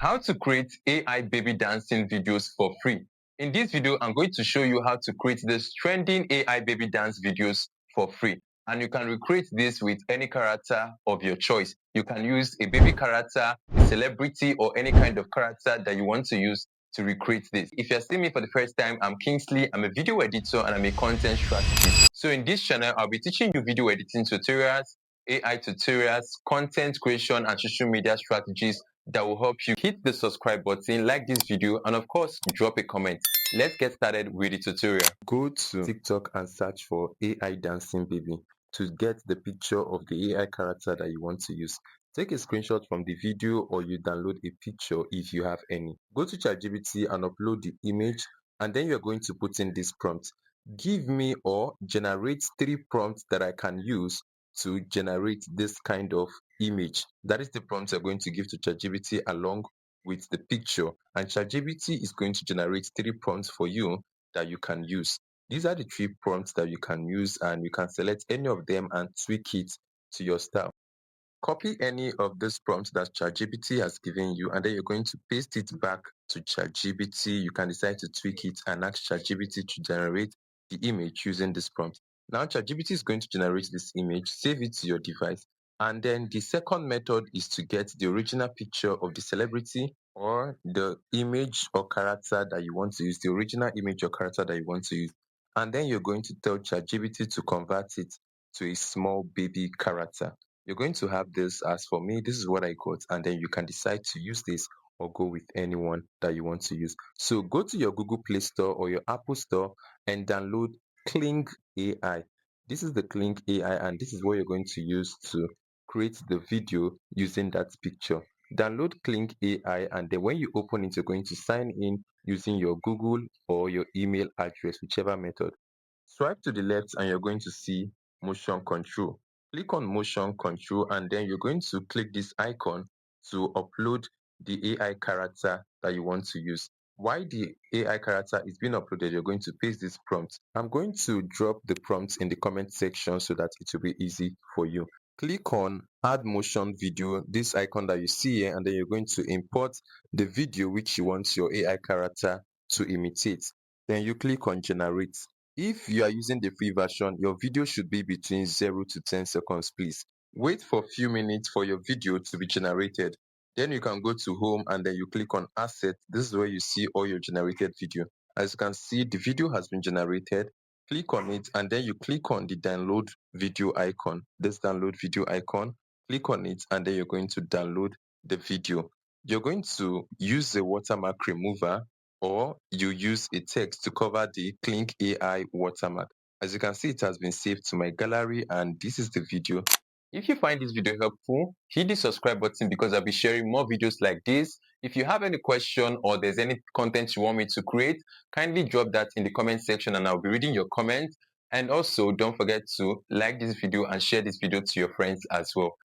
How to create AI baby dancing videos for free. In this video, I'm going to show you how to create this trending AI baby dance videos for free. And you can recreate this with any character of your choice. You can use a baby character, a celebrity, or any kind of character that you want to use to recreate this. If you're seeing me for the first time, I'm Kingsley. I'm a video editor and I'm a content strategist. So in this channel, I'll be teaching you video editing tutorials, AI tutorials, content creation, and social media strategies that will help you. Hit the subscribe button, like this video, and of course, drop a comment. Let's get started with the tutorial. Go to TikTok and search for AI dancing baby to get the picture of the AI character that you want to use. Take a screenshot from the video or you download a picture if you have any. Go to ChatGPT and upload the image, and then you're going to put in this prompt. Give me or generate 3 prompts that I can use to generate this kind of image. That is the prompt you're going to give to ChatGPT along with the picture, and ChatGPT is going to generate 3 prompts for you that you can use. These are the 3 prompts that you can use, and you can select any of them and tweak it to your style. Copy any of these prompts that ChatGPT has given you, and then you're going to paste it back to ChatGPT. You can decide to tweak it and ask ChatGPT to generate the image using this prompt. Now, ChatGPT is going to generate this image, save it to your device, and then the second method is to get the original picture of the celebrity or the image or character that you want to use, the original image or character that you want to use. And then you're going to tell ChatGPT to convert it to a small baby character. You're going to have this. As for me, this is what I got, and then you can decide to use this or go with anyone that you want to use. So go to your Google Play Store or your Apple Store and download Kling AI. This is the Kling AI, and this is what you're going to use to create the video using that picture. Download Kling AI, and then when you open it, you're going to sign in using your Google or your email address, whichever method. Swipe to the left and you're going to see motion control. Click on motion control, and then you're going to click this icon to upload the AI character that you want to use. While the AI character is being uploaded, you're going to paste this prompt. I'm going to drop the prompts in the comment section so that it will be easy for you. Click on add motion video, this icon that you see here, and then you're going to import the video which you want your AI character to imitate. Then you click on generate. If you are using the free version, your video should be between 0 to 10 seconds, please. Wait for a few minutes for your video to be generated. Then you can go to home and then you click on asset. This is where you see all your generated video. As you can see, the video has been generated. Click on it and then you click on the download video icon. This download video icon, click on it and then you're going to download the video. You're going to use the watermark remover, or you use a text to cover the Kling AI watermark. As you can see, it has been saved to my gallery, and this is the video. If you find this video helpful, hit the subscribe button because I'll be sharing more videos like this. If you have any question or there's any content you want me to create, kindly drop that in the comment section and I'll be reading your comments. And also, don't forget to like this video and share this video to your friends as well.